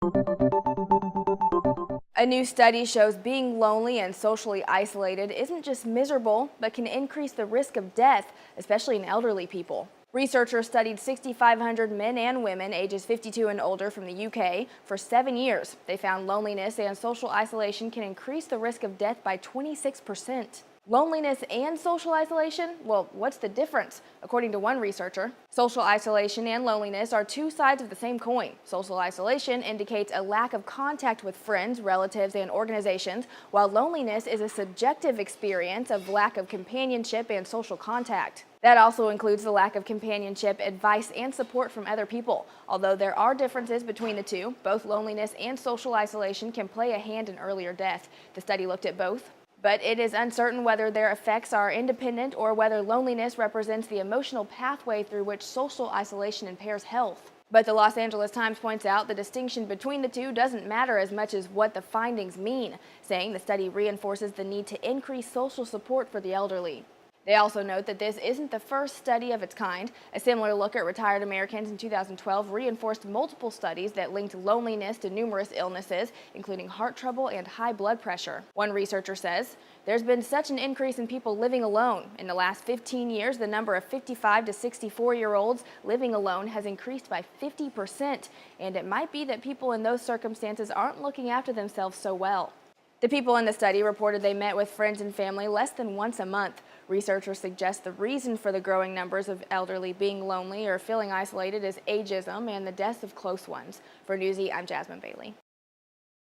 A new study shows being lonely and socially isolated isn't just miserable, but can increase the risk of death, especially in elderly people. Researchers studied 6,500 men and women ages 52 and older from the UK for 7 years. They found loneliness and social isolation can increase the risk of death by 26%. Loneliness and social isolation? Well, what's the difference? According to one researcher, social isolation and loneliness are two sides of the same coin. Social isolation indicates a lack of contact with friends, relatives, and organizations, while loneliness is a subjective experience of lack of companionship and social contact. That also includes the lack of companionship, advice, and support from other people. Although there are differences between the two, both loneliness and social isolation can play a hand in earlier death. The study looked at both, but it is uncertain whether their effects are independent or whether loneliness represents the emotional pathway through which social isolation impairs health. But the Los Angeles Times points out the distinction between the two doesn't matter as much as what the findings mean, saying the study reinforces the need to increase social support for the elderly. They also note that this isn't the first study of its kind. A similar look at retired Americans in 2012 reinforced multiple studies that linked loneliness to numerous illnesses, including heart trouble and high blood pressure. One researcher says, "There's been such an increase in people living alone. In the last 15 years, the number of 55 to 64-year-olds living alone has increased by 50%, and it might be that people in those circumstances aren't looking after themselves so well." The people in the study reported they met with friends and family less than once a month. Researchers suggest the reason for the growing numbers of elderly being lonely or feeling isolated is ageism and the deaths of close ones. For NEWSY, I'm Jasmine Bailey.